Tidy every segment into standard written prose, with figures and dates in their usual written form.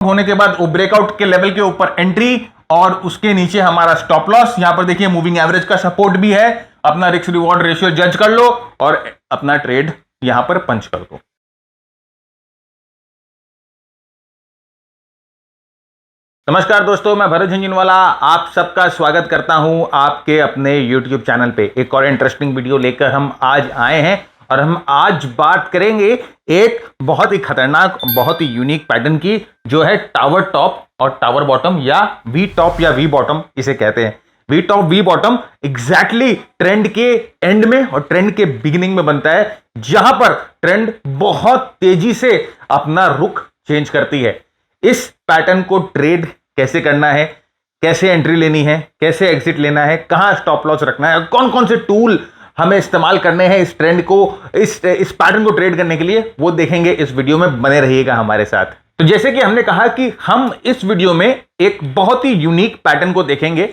होने के बाद वो ब्रेकआउट के लेवल के ऊपर एंट्री और उसके नीचे हमारा स्टॉप लॉस। यहां पर देखिए मूविंग एवरेज का सपोर्ट भी है। अपना रिस्क रिवॉर्ड रेशियो जज कर लो और अपना ट्रेड यहां पर पंच कर दो। नमस्कार दोस्तों, मैं भरत झुंझुनवाला आप सबका स्वागत करता हूं आपके अपने YouTube चैनल पे। एक और इंटरेस्टिंग वीडियो लेकर हम आज आए हैं और हम आज बात करेंगे एक बहुत ही खतरनाक, बहुत ही यूनिक पैटर्न की, जो है टावर टॉप और टावर बॉटम या वी टॉप या वी बॉटम इसे कहते हैं। V top V bottom exactly trend के एंड में और ट्रेंड के बिगिनिंग में बनता है, जहां पर ट्रेंड बहुत तेजी से अपना रुख चेंज करती है। इस पैटर्न को ट्रेड कैसे करना है, कैसे एंट्री लेनी है, कैसे एग्जिट लेना है, कहां स्टॉप लॉस रखना है, कौन कौन से टूल हमें इस्तेमाल करने हैं इस ट्रेंड को, इस पैटर्न को ट्रेड करने के लिए, वो देखेंगे इस वीडियो में। बने रहिएगा हमारे साथ। तो जैसे कि हमने कहा कि हम इस वीडियो में एक बहुत ही यूनिक पैटर्न को देखेंगे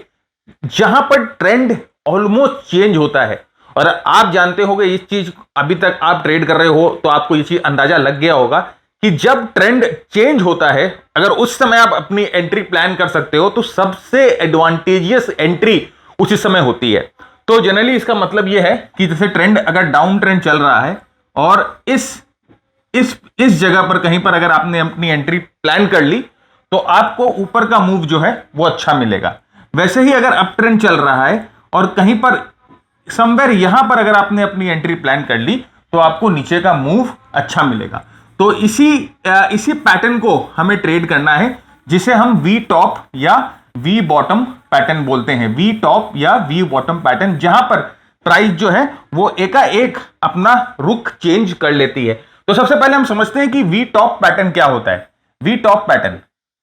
जहां पर ट्रेंड ऑलमोस्ट चेंज होता है। और आप जानते होंगे इस चीज, अभी तक आप ट्रेड कर रहे हो तो आपको ये चीज अंदाजा लग गया होगा कि जब ट्रेंड चेंज होता है, अगर उस समय आप अपनी एंट्री प्लान कर सकते हो तो सबसे एडवांटेजियस एंट्री उसी समय होती है। तो जनरली इसका मतलब यह है कि जैसे ट्रेंड अगर डाउन ट्रेंड चल रहा है और इस जगह पर कहीं पर अगर आपने अपनी एंट्री प्लान कर ली तो आपको ऊपर का मूव जो है वो अच्छा मिलेगा। वैसे ही अगर अप ट्रेंड चल रहा है और कहीं पर समवेयर यहां पर अगर आपने अपनी एंट्री प्लान कर ली तो आपको नीचे का मूव अच्छा मिलेगा। तो इसी पैटर्न को हमें ट्रेड करना है, जिसे हम वी टॉप या वी बॉटम पैटर्न बोलते हैं। वी टॉप या वी बॉटम पैटर्न, जहां पर प्राइस जो है वो एकाएक अपना रुख चेंज कर लेती है। तो सबसे पहले हम समझते हैं कि वी टॉप पैटर्न क्या होता है। V top pattern,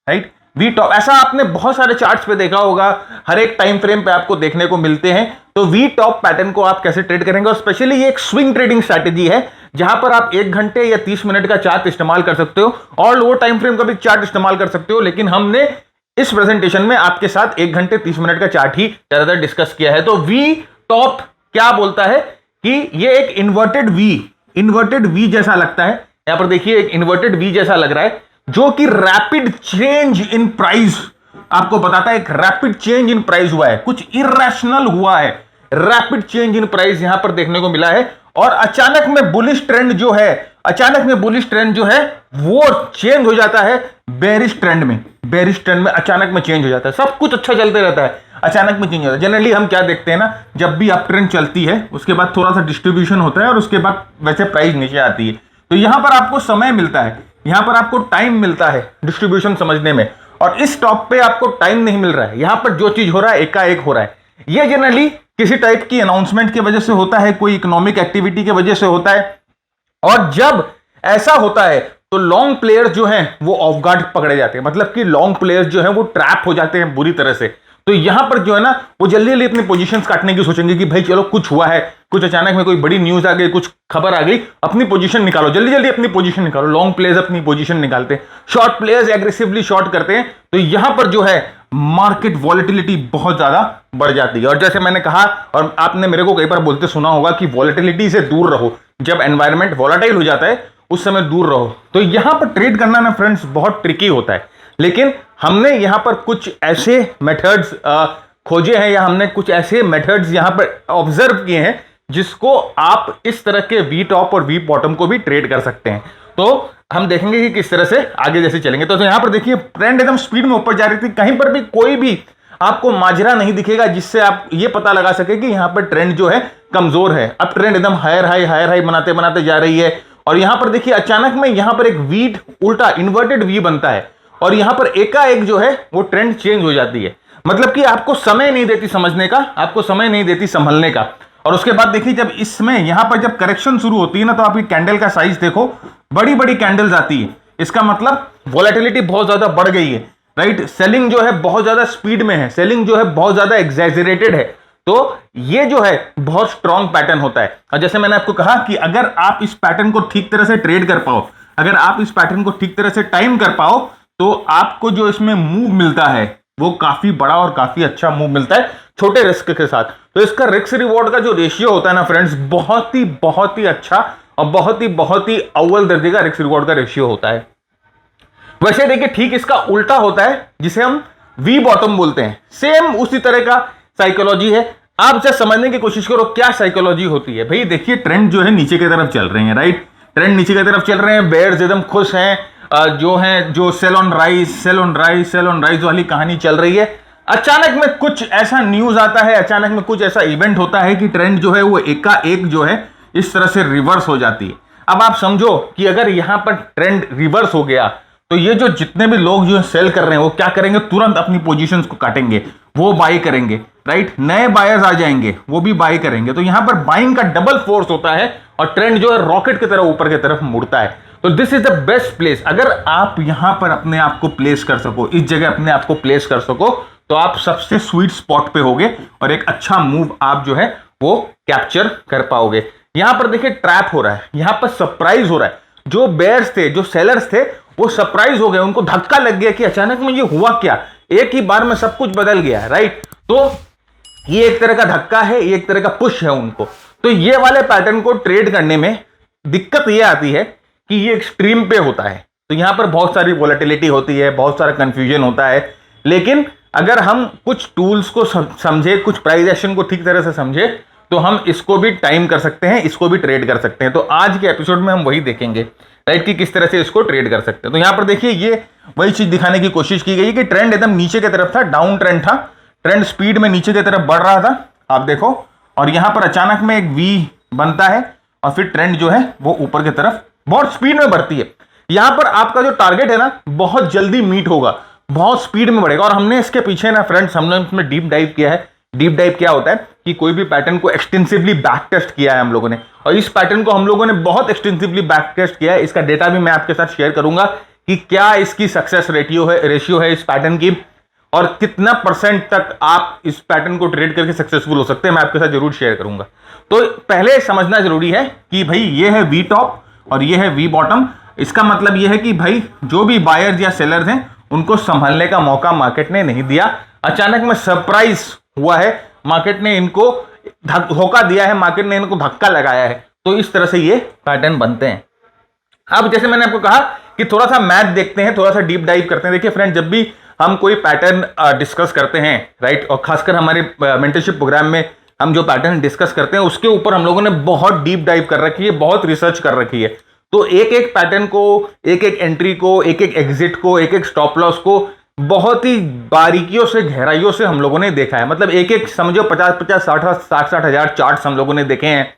right, V top, ऐसा आपने बहुत सारे चार्ट्स पे देखा होगा, हर एक टाइम फ्रेम पे आपको देखने को मिलते हैं। तो वी टॉप पैटर्न को आप कैसे ट्रेड करेंगे, और स्पेशली ये एक स्विंग ट्रेडिंग स्ट्रैटेजी है जहां पर आप 1 घंटे या 30 मिनट का चार्ट इस्तेमाल कर सकते हो और लोअर टाइम फ्रेम का भी चार्ट इस्तेमाल कर सकते हो। लेकिन हमने इस प्रेजेंटेशन में आपके साथ 1 घंटे 30 मिनट का चार्ट ही ज्यादातर डिस्कस किया है। तो वी टॉप क्या बोलता है कि ये एक इन्वर्टेड वी जैसा लगता है। यहां पर देखिए एक इन्वर्टेड वी जैसा लग रहा है, जो कि रैपिड चेंज इन प्राइस आपको बताता है। एक रैपिड चेंज इन प्राइस हुआ है, कुछ इरेशनल हुआ है, रैपिड चेंज इन प्राइस यहां पर देखने को मिला है। और अचानक में बुलिश ट्रेंड जो है वो चेंज हो जाता है बेरिश ट्रेंड में अचानक में चेंज हो जाता है। सब कुछ अच्छा चलते रहता है, अचानक में चेंज हो जाता है। जनरली हम क्या देखते हैं ना, जब भी अप ट्रेंड चलती है उसके बाद थोड़ा सा डिस्ट्रीब्यूशन होता है और उसके बाद वैसे प्राइस नीचे आती है। तो यहां पर आपको समय मिलता है, यहां पर आपको टाइम मिलता है डिस्ट्रीब्यूशन समझने में, और इस टॉप पे आपको टाइम नहीं मिल रहा है। यहां पर जो चीज हो रहा है एकाएक हो रहा है। यह जनरली किसी टाइप की अनाउंसमेंट की वजह से होता है, कोई इकोनॉमिक एक्टिविटी की वजह से होता है। और जब ऐसा होता है तो लॉन्ग प्लेयर्स जो हैं वो ऑफ गार्ड पकड़े जाते हैं, मतलब कि लॉन्ग प्लेयर्स जो हैं वो ट्रैप हो जाते हैं बुरी तरह से। तो यहां पर जो है ना, वो जल्दी जल्दी अपनी पोजीशंस काटने की सोचेंगे कि भाई चलो कुछ हुआ है, कुछ अचानक में कोई बड़ी न्यूज आ गई, कुछ खबर आ गई, अपनी पोजीशन निकालो, जल्दी जल्दी अपनी पोजीशन निकालो। लॉन्ग प्लेयर्स अपनी पोजीशन निकालते हैं, शॉर्ट प्लेयर्स एग्रेसिवली शॉर्ट करते हैं। तो यहां पर जो है मार्केट वॉलेटिलिटी बहुत ज्यादा बढ़ जाती है। और जैसे मैंने कहा, और आपने मेरे को कई बार बोलते सुना होगा कि वॉलेटिलिटी से दूर रहो, जब एनवायरनमेंट वॉलेटाइल हो जाता है उस समय दूर रहो। तो यहां पर ट्रेड करना ना फ्रेंड्स बहुत ट्रिकी होता है। लेकिन हमने यहां पर कुछ ऐसे मेथड्स खोजे हैं, या हमने कुछ ऐसे मेथड्स यहां पर ऑब्जर्व किए हैं जिसको आप इस तरह के वी टॉप और वी बॉटम को भी ट्रेड कर सकते हैं। तो हम देखेंगे कि किस तरह से आगे जैसे चलेंगे। तो यहां पर देखिए ट्रेंड एकदम स्पीड में ऊपर जा रही थी, कहीं पर भी कोई भी आपको माजरा नहीं दिखेगा जिससे आप ये पता लगा सके कि यहां पर ट्रेंड जो है कमजोर है। अब ट्रेंड एकदम हायर हाई बनाते बनाते जा रही है। और यहां पर देखिए अचानक में यहां पर एक वी उल्टा इन्वर्टेड वी बनता है और यहां पर एकाएक जो है वो ट्रेंड चेंज हो जाती है। मतलब कि आपको समय नहीं देती समझने का, आपको समय नहीं देती संभलने का। और उसके बाद देखिए जब इसमें यहां पर जब करेक्शन शुरू होती है ना, तो आपकी कैंडल का साइज देखो, बड़ी बड़ी कैंडल्स आती है। इसका मतलब वोलेटिलिटी बहुत ज्यादा बढ़ गई है, राइट। सेलिंग जो है बहुत ज्यादा स्पीड में है, सेलिंग जो है बहुत ज्यादा एग्जैजरेटेड है। तो ये जो है बहुत स्ट्रॉन्ग पैटर्न होता है। और जैसे मैंने आपको कहा कि अगर आप इस पैटर्न को ठीक तरह से ट्रेड कर पाओ, अगर आप इस पैटर्न को ठीक तरह से टाइम कर पाओ, तो आपको जो इसमें मूव मिलता है वो काफी बड़ा और काफी अच्छा मूव मिलता है छोटे रिस्क के साथ। तो इसका रिस्क रिवॉर्ड का जो रेशियो होता है ना फ्रेंड्स, बहुत ही अच्छा और बहुत ही अव्वल दर्जे का रिस्क रिवॉर्ड का रेशियो होता है। वैसे देखिए ठीक इसका उल्टा होता है जिसे हम वी बॉटम बोलते हैं, सेम उसी तरह का साइकोलॉजी है। आप जस्ट समझने की कोशिश करो क्या साइकोलॉजी होती है। भाई देखिए ट्रेंड जो है नीचे की तरफ चल रहे हैं, राइट, ट्रेंड नीचे की तरफ चल रहे हैं, बेयर्स एकदम खुश हैं, जो सेल ऑन राइज वाली कहानी चल रही है। अचानक में कुछ ऐसा न्यूज आता है, अचानक में कुछ ऐसा इवेंट होता है कि ट्रेंड जो है वो एकाएक जो है इस तरह से रिवर्स हो जाती है। अब आप समझो कि अगर यहां पर ट्रेंड रिवर्स हो गया तो ये जो जितने भी लोग जो सेल कर रहे हैं वो क्या करेंगे, तुरंत अपनी पोजीशंस को काटेंगे, वो बाई करेंगे, राइट, नए बायर्स आ जाएंगे, वो भी बाई करेंगे। तो यहां पर बाइंग का डबल फोर्स होता है और ट्रेंड जो है रॉकेट की तरह ऊपर की तरफ मुड़ता है। तो this is the best place. अगर आप यहां पर अपने आप को प्लेस कर सको, इस जगह अपने आप को प्लेस कर सको, तो आप सबसे स्वीट स्पॉट पे होगे और एक अच्छा मूव आप जो है वो कैप्चर कर पाओगे। यहां पर देखिए ट्रैप हो रहा है, यहां पर सरप्राइज हो रहा है। जो बेयर्स थे, जो सेलर्स थे, वो सरप्राइज हो गए, उनको धक्का लग गया कि अचानक में ये हुआ क्या, एक ही बार में सब कुछ बदल गया, राइट। तो ये एक तरह का धक्का है, ये एक तरह का पुश है उनको। तो ये वाले पैटर्न को ट्रेड करने में दिक्कत ये आती है कि ये एक्सट्रीम पे होता है, तो यहां पर बहुत सारी वोलेटिलिटी होती है, बहुत सारा कंफ्यूजन होता है। लेकिन अगर हम कुछ टूल्स को समझे, कुछ प्राइस एक्शन को ठीक तरह से समझे, तो हम इसको भी टाइम कर सकते हैं, इसको भी ट्रेड कर सकते हैं। तो आज के एपिसोड में हम वही देखेंगे, राइट, कि किस तरह से इसको ट्रेड कर सकते हैं। तो यहां पर देखिए ये वही चीज दिखाने की कोशिश की गई है कि ट्रेंड एकदम नीचे की तरफ था, डाउन ट्रेंड था, ट्रेंड स्पीड में नीचे की तरफ बढ़ रहा था, आप देखो, और यहां पर अचानक में एक वी बनता है और फिर ट्रेंड जो है वो ऊपर की तरफ बहुत स्पीड में बढ़ती है। यहां पर आपका जो टारगेट है ना बहुत जल्दी मीट होगा, बहुत स्पीड में बढ़ेगा। और हमने इसके पीछे ना फ्रेंड्स, हमने इसमें डीप डाइव किया है। डीप डाइव क्या होता है कि कोई भी पैटर्न को एक्सटेंसिवली बैक टेस्ट किया है हम लोगों ने, और इस पैटर्न को हम लोगों ने बहुत एक्सटेंसिवली बैक टेस्ट किया है। इसका डेटा भी मैं आपके साथ शेयर करूंगा कि क्या इसकी सक्सेस रेशियो है इस पैटर्न की, और कितना परसेंट तक आप इस पैटर्न को ट्रेड करके सक्सेसफुल हो सकते हैं, मैं आपके साथ जरूर शेयर करूंगा। तो पहले समझना जरूरी है कि भाई ये है वी टॉप और ये है वी बॉटम। इसका मतलब ये है कि भाई जो भी बायर्स या सेलर्स हैं उनको संभालने का मौका मार्केट ने नहीं दिया। अचानक में सरप्राइज हुआ है, मार्केट ने इनको धोखा दिया है, मार्केट ने इनको धक्का लगाया है। तो इस तरह से ये पैटर्न बनते हैं। अब जैसे मैंने आपको कहा कि थोड़ा सा मैथ देखते हैं, थोड़ा सा डीप डाइव करते हैं। देखिए फ्रेंड, जब भी हम कोई पैटर्न डिस्कस करते हैं, राइट, और खासकर हमारे मेंटरशिप प्रोग्राम में हम जो पैटर्न डिस्कस करते हैं उसके ऊपर हम लोगों ने बहुत डीप डाइव कर रखी है, बहुत रिसर्च कर रखी है। तो एक एक पैटर्न को, एक एक एंट्री को, एक एक एग्जिट को, एक एक स्टॉप लॉस को बहुत ही बारीकियों से, गहराइयों से हम लोगों ने देखा है। मतलब एक एक समझो 50-50, 60-60 हजार चार्ट्स हम लोगों ने देखे हैं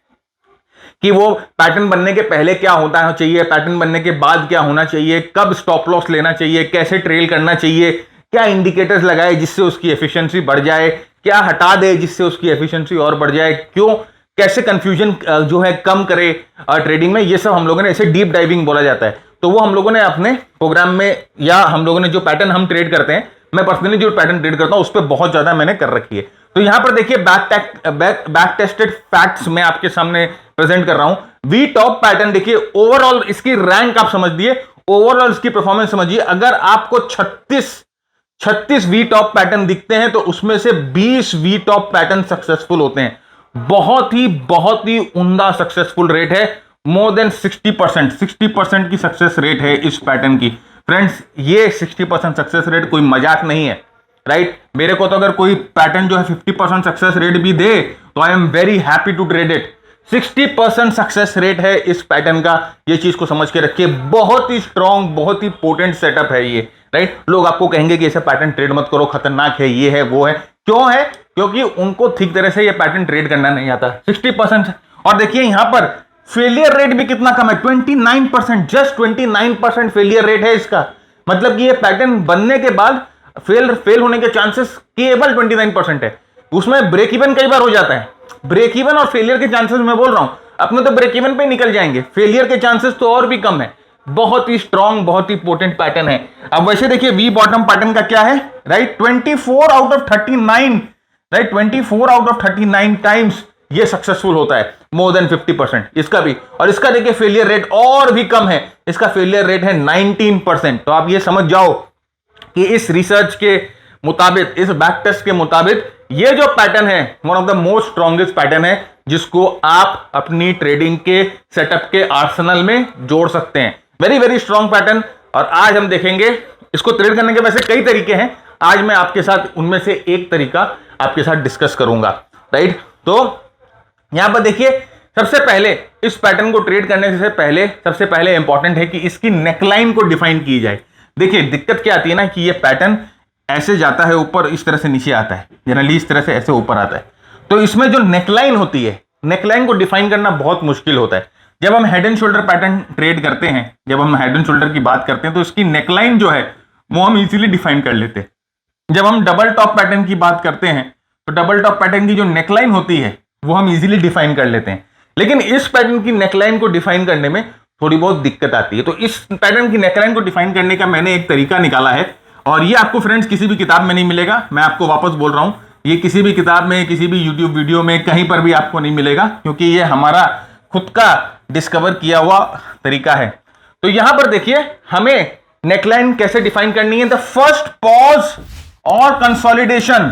कि वो पैटर्न बनने के पहले क्या होता चाहिए, पैटर्न बनने के बाद क्या होना चाहिए, कब स्टॉप लॉस लेना चाहिए, कैसे ट्रेल करना चाहिए, क्या इंडिकेटर्स लगाए जिससे उसकी एफिशिएंसी बढ़ जाए, क्या हटा दे जिससे उसकी एफिशिएंसी और बढ़ जाए, क्यों, कैसे कंफ्यूजन जो है कम करे ट्रेडिंग में। ये सब हम लोगों ने, ऐसे डीप डाइविंग बोला जाता है। तो वो हम लोगों ने अपने प्रोग्राम में, या हम लोगों ने जो पैटर्न हम ट्रेड करते हैं, मैं पर्सनली जो पैटर्न ट्रेड करता हूं उस पर बहुत ज्यादा मैंने कर रखी है। तो यहां पर देखिए बैक टेस्टेड फैक्ट्स मैं आपके सामने प्रेजेंट कर रहा हूं। वी टॉप पैटर्न देखिए, ओवरऑल इसकी रैंक आप समझ लिए, ओवरऑल इसकी परफॉर्मेंस समझिए। अगर आपको 36 वी टॉप पैटर्न दिखते हैं तो उसमें से 20 वी टॉप पैटर्न सक्सेसफुल होते हैं। बहुत ही उम्दा सक्सेसफुल रेट है, मोर देन 60% की सक्सेस रेट है इस पैटर्न की। फ्रेंड्स, ये 60% सक्सेस रेट कोई मजाक नहीं है, राइट। मेरे को तो अगर कोई पैटर्न जो है 50% सक्सेस रेट भी दे तो I am very happy to trade it. 60% success rate है इस पैटर्न का, ये चीज को समझ के रखिए। बहुत ही स्ट्रॉन्ग, बहुत ही पोटेंट सेटअप है ये, राइट। लोग आपको कहेंगे कि ऐसा पैटर्न ट्रेड मत करो, खतरनाक है, ये है, वो है। क्यों है? क्योंकि उनको ठीक तरह से ये पैटर्न ट्रेड करना नहीं आता। 60%। और देखिए यहां पर फेलियर रेट भी कितना कम है, 29%, जस्ट 29% फेलियर रेट है इसका। मतलब कि ये पैटर्न बनने के बाद फेल होने के चांसेस केवल 29% है। उसमें ब्रेक इवन कई बार हो जाता है। ब्रेक इवन और फेलियर के चांसेस मैं बोल रहा हूं, अपने तो ब्रेक इवन पे निकल जाएंगे, फेलियर के चांसेस तो और भी कम है। बहुत ही स्ट्रॉन्ग, बहुत ही पोटेंट पैटर्न है। अब वैसे देखिए वी बॉटम पैटर्न का क्या है, right, 24 out of 39, right, 24 out of 39 times ये सक्सेसफुल होता है, मोर देन 50% इसका भी। और इसका देखिए फेलियर रेट और भी कम है, इसका फेलियर रेट है 19%। तो आप ये समझ जाओ कि इस रिसर्च के मुताबिक, इस बैक टेस्ट के मुताबिक, ये जो पैटर्न है one of the most strongest pattern है जिसको आप अपनी ट्रेडिंग के सेटअप के आर्सेनल में जोड़ सकते हैं। Very strong pattern. और आज हम देखेंगे इसको ट्रेड करने के। वैसे कई तरीके हैं, आज मैं आपके साथ उनमें से एक तरीका आपके साथ डिस्कस करूंगा, राइट। तो यहां पर देखिए, सबसे पहले इस पैटर्न को ट्रेड करने से पहले सबसे पहले इंपॉर्टेंट है कि इसकी नेकलाइन को डिफाइन की जाए। देखिए दिक्कत क्या आती है ना कि ये पैटर्न ऐसे जाता है ऊपर, इस तरह से नीचे आता है, जनरली इस तरह से ऐसे ऊपर आता है। तो इसमें जो नेकलाइन होती है, नेकलाइन को डिफाइन करना बहुत मुश्किल होता है। जब हम head and shoulder pattern trade करते हैं, जब हम हेड एंड शोल्डर की बात करते हैं, तो इसकी नेकलाइन जो है वो हम इजीली डिफाइन कर लेते हैं। जब हम डबल टॉप पैटर्न की बात करते हैं तो डबल टॉप पैटर्न की जो नेकलाइन होती है वो हम इजीली डिफाइन कर लेते हैं। लेकिन इस पैटर्न की नेकलाइन को डिफाइन करने में थोड़ी बहुत दिक्कत आती है। तो इस पैटर्न की नेकलाइन को डिफाइन करने का मैंने एक तरीका निकाला है, और ये आपको फ्रेंड्स किसी भी किताब में नहीं मिलेगा। मैं आपको वापस बोल रहा हूं, ये किसी भी किताब में, किसी भी यूट्यूब वीडियो में, कहीं पर भी आपको नहीं मिलेगा, क्योंकि ये हमारा खुद का डिस्कवर किया हुआ तरीका है। तो यहां पर देखिए हमें नेकलाइन कैसे डिफाइन करनी है। द फर्स्ट पॉज और consolidation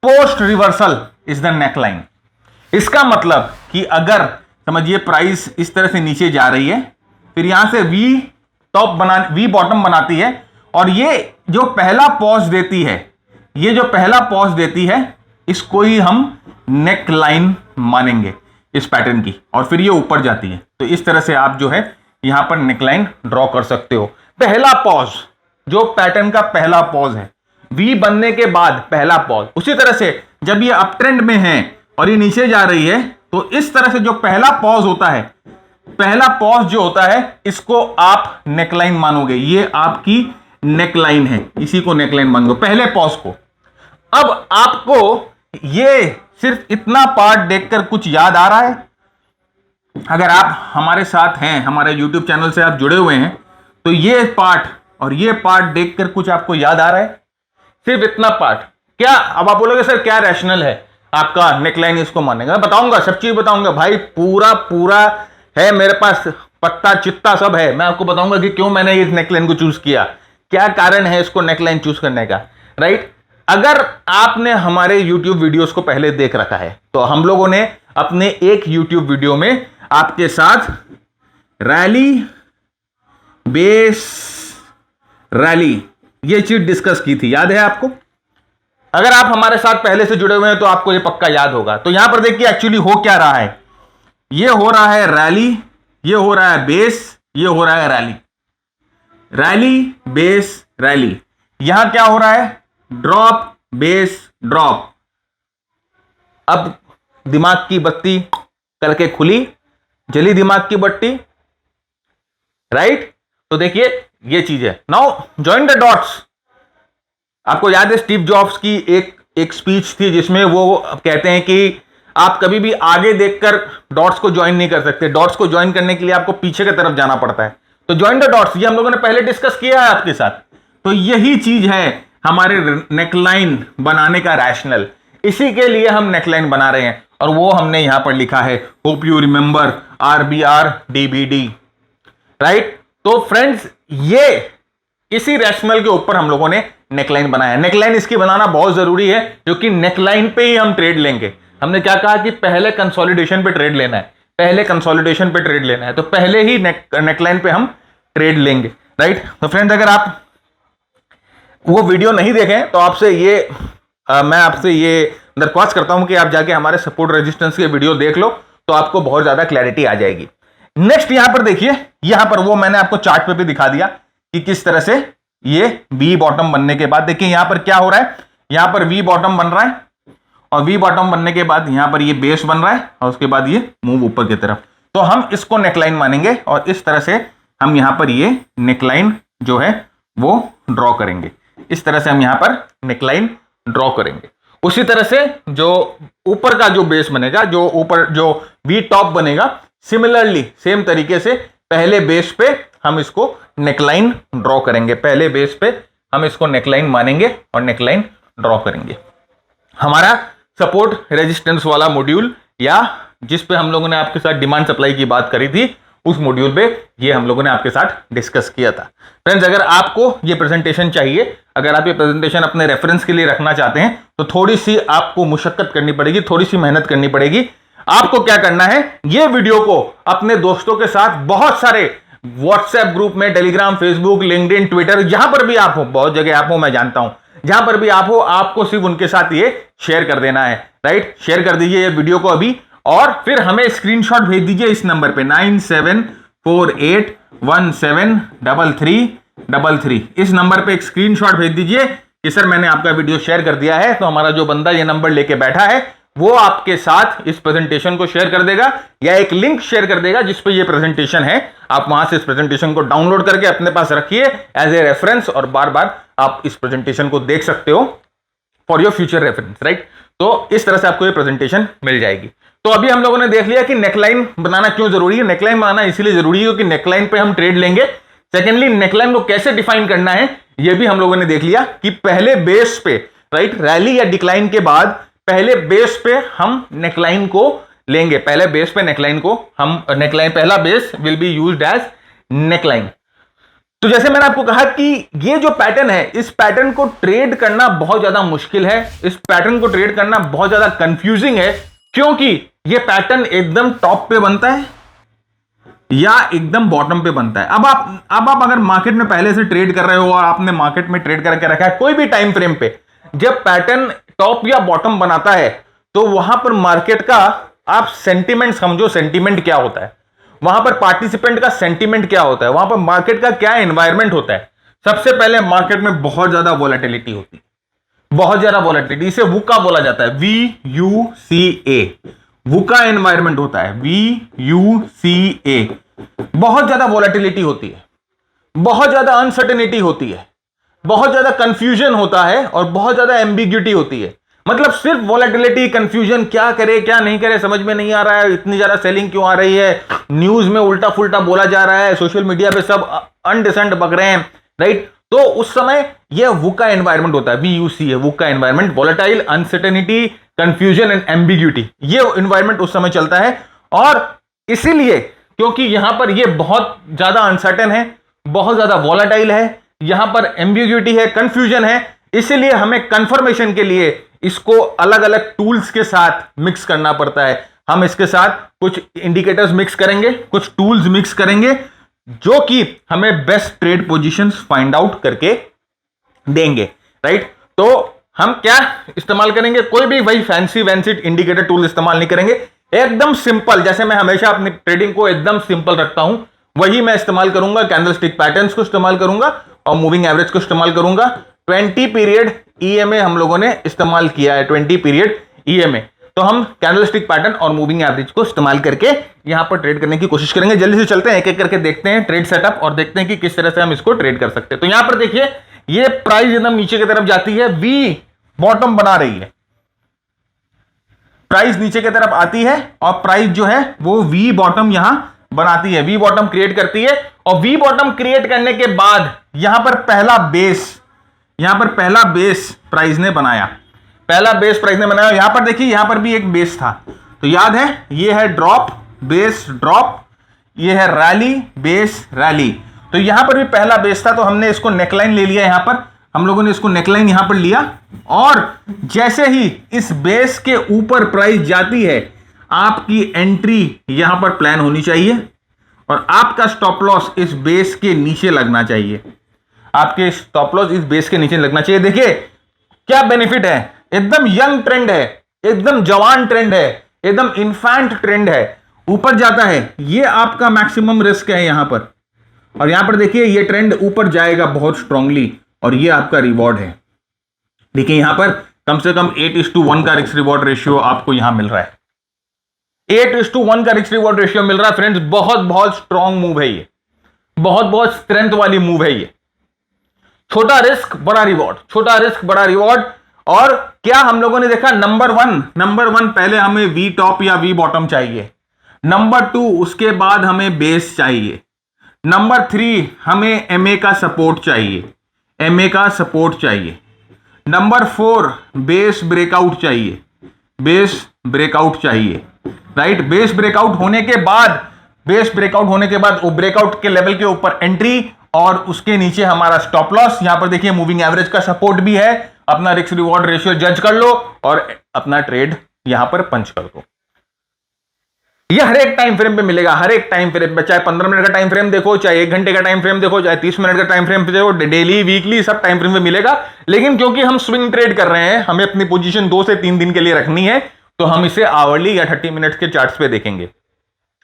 post reversal is the neckline. इसका मतलब कि अगर समझिए प्राइस इस तरह से नीचे जा रही है, फिर यहां से वी बॉटम बनाती है, और ये जो पहला पॉज देती है, ये जो पहला पॉज देती है, इसको ही हम नेकलाइन मानेंगे इस पैटर्न की, और फिर ये ऊपर जाती है। तो इस तरह से आप जो है यहां पर नेकलाइन ड्रॉ कर सकते हो। पहला पॉज जो पैटर्न का पहला पॉज है, वी बनने के बाद पहला पॉज। उसी तरह से जब ये अप ट्रेंड में है और ये नीचे जा रही है, तो इस तरह से जो पहला पॉज होता है, पहला पॉज जो होता है, इसको आप नेकलाइन मानोगे। ये आपकी नेकलाइन है, इसी को नेकलाइन मानोगे, पहले पॉज को। अब आपको ये सिर्फ इतना पार्ट देखकर कुछ याद आ रहा है? अगर आप हमारे साथ हैं, हमारे YouTube चैनल से आप जुड़े हुए हैं, तो ये पार्ट और ये पार्ट देखकर कुछ आपको याद आ रहा है? सिर्फ इतना पार्ट। क्या अब आप बोलोगे सर क्या रैशनल है आपका नेकलाइन इसको मानेगा? बताऊंगा, सब चीज बताऊंगा भाई, पूरा है मेरे पास, पत्ता चित्ता सब है। मैं आपको बताऊंगा कि क्यों मैंने इस नेकलाइन को चूज किया, क्या कारण है इसको नेकलाइन चूज करने का, राइट। अगर आपने हमारे YouTube वीडियोस को पहले देख रखा है, तो हम लोगों ने अपने एक YouTube वीडियो में आपके साथ रैली बेस रैली ये चीज डिस्कस की थी, याद है आपको? अगर आप हमारे साथ पहले से जुड़े हुए हैं तो आपको ये पक्का याद होगा। तो यहां पर देखिए एक्चुअली हो क्या रहा है। ये हो रहा है रैली, ये हो रहा है बेस, ये हो रहा है रैली, रैली बेस रैली। यहां क्या हो रहा है? Drop base drop. अब दिमाग की बत्ती करके खुली, जली दिमाग की बत्ती, राइट। तो देखिए ये चीज है। Now join the dots. आपको याद है स्टीव जॉब्स की एक स्पीच थी जिसमें वो कहते हैं कि आप कभी भी आगे देखकर डॉट्स को ज्वाइन नहीं कर सकते, डॉट्स को ज्वाइन करने के लिए आपको पीछे की तरफ जाना पड़ता है। तो ज्वाइन द डॉट्स ये हम लोगों ने पहले डिस्कस किया है आपके साथ। तो यही चीज है हमारे नेकलाइन बनाने का रैशनल, इसी के लिए हम नेकलाइन बना रहे हैं, और वो हमने यहां पर लिखा है, hope you remember RBR DBD, right. तो फ्रेंड्स ये इसी रैशनल के ऊपर हम लोगों ने नेकलाइन बनाया। नेकलाइन इसकी बनाना बहुत जरूरी है, क्योंकि नेकलाइन पे ही हम ट्रेड लेंगे। हमने क्या कहा कि पहले कंसोलिडेशन पे ट्रेड लेना है, पहले कंसोलिडेशन पे ट्रेड लेना है, तो पहले ही नेकलाइन पे हम ट्रेड लेंगे, राइट। तो फ्रेंड्स अगर आप वो वीडियो नहीं देखें तो आपसे ये मैं आपसे ये दरख्वास्त करता हूं कि आप जाके हमारे सपोर्ट रेजिस्टेंस के वीडियो देख लो, तो आपको बहुत ज्यादा क्लैरिटी आ जाएगी। नेक्स्ट यहां पर देखिए, यहां पर वो मैंने आपको चार्ट पे भी दिखा दिया कि किस तरह से ये वी बॉटम बनने के बाद देखिए यहां पर क्या हो रहा है। यहां पर वी बॉटम बन रहा है, और वी बॉटम बनने के बाद यहां पर ये बेस बन रहा है, और उसके बाद ये मूव ऊपर की तरफ। तो हम इसको नेकलाइन मानेंगे, और इस तरह से हम यहां पर ये नेकलाइन जो है वो ड्रॉ करेंगे। इस तरह से हम यहां पर नेकलाइन ड्रॉ करेंगे। उसी तरह से जो ऊपर का जो बेस बनेगा, जो ऊपर जो वी टॉप बनेगा, सिमिलरली सेम तरीके से पहले बेस पे हम इसको नेकलाइन ड्रॉ करेंगे, पहले बेस पे हम इसको नेकलाइन मानेंगे और नेकलाइन ड्रॉ करेंगे। हमारा सपोर्ट रेजिस्टेंस वाला मॉड्यूल, या जिस पे हम लोगों ने आपके साथ डिमांड सप्लाई की बात करी थी, उस मॉड्यूल पे ये हम लोगों ने आपके साथ डिस्कस किया था। फ्रेंड्स अगर आपको ये प्रेजेंटेशन चाहिए, अगर आप ये प्रेजेंटेशन अपने रेफरेंस के लिए रखना चाहते हैं, तो थोड़ी सी आपको मुशक्कत करनी पड़ेगी, थोड़ी सी मेहनत करनी पड़ेगी। आपको क्या करना है, ये वीडियो को अपने दोस्तों के साथ बहुत सारे व्हाट्सएप ग्रुप में, टेलीग्राम, फेसबुक, लिंक्डइन, ट्विटर, जहां पर भी आप हो, बहुत जगह आप हो मैं जानता हूं, जहां पर भी आप हो आपको सिर्फ उनके साथ ये शेयर कर देना है, राइट। शेयर कर दीजिए ये वीडियो को अभी, और फिर हमें स्क्रीनशॉट भेज दीजिए इस नंबर पे 9748173333। इस नंबर पे एक स्क्रीनशॉट भेज दीजिए कि सर मैंने आपका वीडियो शेयर कर दिया है। तो हमारा जो बंदा ये नंबर लेके बैठा है वो आपके साथ इस प्रेजेंटेशन को शेयर कर देगा, या एक लिंक शेयर कर देगा जिस पे ये प्रेजेंटेशन है। आप वहां से इस प्रेजेंटेशन को डाउनलोड करके अपने पास रखिए एज ए रेफरेंस, और बार बार आप इस प्रेजेंटेशन को देख सकते हो for your future reference, right. तो इस तरह से आपको ये प्रेजेंटेशन मिल जाएगी। तो अभी हम लोगों ने देख लिया कि नेकलाइन बनाना क्यों जरूरी है। नेकलाइन बनाना इसलिए जरूरी है क्योंकि नेकलाइन पे हम ट्रेड लेंगे। सेकेंडली, नेकलाइन को कैसे डिफाइन करना है ये भी हम लोगों ने देख लिया कि पहले बेस पे, राइट, रैली या डिक्लाइन के बाद पहले बेस पे हम नेकलाइन को लेंगे। पहले बेस पे नेकलाइन को हम पहला base will be used as neckline. तो जैसे मैंने आपको कहा कि ये जो पैटर्न है, इस पैटर्न को ट्रेड करना बहुत ज्यादा मुश्किल है, इस पैटर्न को ट्रेड करना बहुत ज्यादा कंफ्यूजिंग है, क्योंकि ये पैटर्न एकदम टॉप पे बनता है या एकदम बॉटम पे बनता है। अब आप अगर मार्केट में पहले से ट्रेड कर रहे हो और आपने मार्केट में ट्रेड करके रखा है कोई भी टाइम फ्रेम पे, जब पैटर्न टॉप या बॉटम बनाता है तो वहां पर मार्केट का आप सेंटीमेंट समझो, सेंटीमेंट क्या होता है, वहां पर पार्टिसिपेंट का सेंटीमेंट क्या होता है, वहां पर मार्केट का क्या एनवायरमेंट होता है। सबसे पहले मार्केट में बहुत ज्यादा वोलेटिलिटी होती है, बहुत ज्यादा वोलेटिलिटी, इसे वुका बोला जाता है, VUCA, वुका एनवायरमेंट होता है, VUCA। बहुत ज्यादा वोलेटिलिटी होती है, बहुत ज्यादा अनसर्टेनिटी होती है, बहुत ज्यादा कंफ्यूजन होता है और बहुत ज्यादा एम्बिग्यूटी होती है। मतलब सिर्फ वोलेटिलिटी, कंफ्यूजन, क्या करे क्या नहीं करे समझ में नहीं आ रहा है, इतनी ज्यादा सेलिंग क्यों आ रही है, न्यूज में उल्टा फुल्टा बोला जा रहा है, सोशल मीडिया पे सब अनडिसेंट बक रहे हैं, राइट। तो उस समय यह वुका एनवायरमेंट होता है, VUCA, VUCA environment, volatile, uncertainty, confusion and ambiguity, ये एनवायरमेंट उस समय चलता है। और इसीलिए क्योंकि यहां पर ये बहुत ज्यादा अनसर्टेन है, बहुत ज्यादा वोलेटाइल है, यहां पर एम्बिग्यूटी है, कंफ्यूजन है, इसलिए हमें कंफर्मेशन के लिए इसको अलग अलग टूल्स के साथ मिक्स करना पड़ता है। हम इसके साथ कुछ इंडिकेटर्स मिक्स करेंगे, कुछ टूल्स मिक्स करेंगे जो कि हमें best trade positions find out करके देंगे, राइट। तो हम क्या इस्तेमाल करेंगे, कोई भी वही फैंसी वैंसी इंडिकेटर टूल इस्तेमाल नहीं करेंगे, एकदम सिंपल, जैसे मैं हमेशा अपनी ट्रेडिंग को एकदम सिंपल रखता हूं वही मैं इस्तेमाल करूंगा। कैंडलस्टिक पैटर्न्स को इस्तेमाल करूंगा और मूविंग एवरेज को इस्तेमाल करूंगा। 20 पीरियड EMA हम लोगों ने इस्तेमाल किया है, 20 पीरियड EMA। तो हम कैंडलस्टिक पैटर्न और मूविंग एवरेज को इस्तेमाल करके यहां पर ट्रेड करने की कोशिश करेंगे। जल्दी से चलते हैं, एक एक करके देखते हैं ट्रेड सेटअप और देखते हैं कि किस तरह से हम इसको ट्रेड कर सकते हैं। तो यहां पर देखिए ये प्राइस एकदम नीचे की तरफ जाती है, V बॉटम बना रही है, प्राइस नीचे की तरफ आती है और प्राइस जो है वो V बॉटम यहां बनाती है, V बॉटम क्रिएट करती है। और V बॉटम क्रिएट करने के बाद यहां पर पहला बेस प्राइस ने बनाया, यहां पर देखिए यहां पर भी एक बेस था, तो याद है ये है ड्रॉप, बेस, ड्रॉप, ये है रैली, बेस, रैली। तो यहां पर भी पहला बेस था, तो हमने इसको नेकलाइन ले लिया, यहां पर हम लोगों ने इसको नेकलाइन यहां पर लिया। और जैसे ही इस बेस के ऊपर प्राइस जाती है आपकी एंट्री यहां पर प्लान होनी चाहिए और आपका स्टॉप लॉस इस बेस के नीचे लगना चाहिए, आपके स्टॉप लॉस इस बेस के नीचे लगना चाहिए। देखिए क्या बेनिफिट है, एकदम यंग ट्रेंड है, एकदम जवान ट्रेंड है, एकदम इन्फैंट ट्रेंड है, ऊपर जाता है, ये आपका मैक्सिमम रिस्क है यहां पर। और यहां पर देखिए ये ट्रेंड ऊपर जाएगा बहुत स्ट्रांगली और ये आपका रिवॉर्ड है। देखिए यहां पर कम से कम 8:1 का रिस्क रिवॉर्ड रेशियो आपको यहां मिल रहा है, 8:1 का रिस्क रिवॉर्ड रेशियो मिल रहा है फ्रेंड्स। बहुत स्ट्रांग मूव है ये, बहुत स्ट्रेंथ वाली मूव है ये। छोटा रिस्क बड़ा रिवॉर्ड, छोटा रिस्क बड़ा रिवॉर्ड। और क्या हम लोगों ने देखा, नंबर वन पहले हमें V टॉप या V बॉटम चाहिए, नंबर 2 उसके बाद हमें बेस चाहिए, नंबर 3 हमें MA का सपोर्ट चाहिए, MA का सपोर्ट चाहिए, नंबर 4 बेस ब्रेकआउट चाहिए, बेस ब्रेकआउट चाहिए, राइट। बेस ब्रेकआउट होने के बाद वो ब्रेकआउट के लेवल के ऊपर एंट्री और उसके नीचे हमारा स्टॉप लॉस। यहां पर देखिए मूविंग एवरेज का सपोर्ट भी है, अपना रिस्क रिवॉर्ड रेशियो जज कर लो और अपना ट्रेड यहां पर पंच कर दो। ये हर एक टाइम फ्रेम पे मिलेगा, हर एक टाइम फ्रेम पे, चाहे 15 मिनट का टाइम फ्रेम देखो, चाहे 1 घंटे का टाइम फ्रेम देखो, चाहे 30 मिनट का टाइम फ्रेम देखो, डेली वीकली सब टाइम फ्रेम पे मिलेगा। लेकिन क्योंकि हम स्विंग ट्रेड कर रहे हैं, हमें अपनी पोजीशन 2 से 3 दिन के लिए रखनी है, तो हम इसे आवरली या 30 मिनट्स के चार्ट्स पे देखेंगे।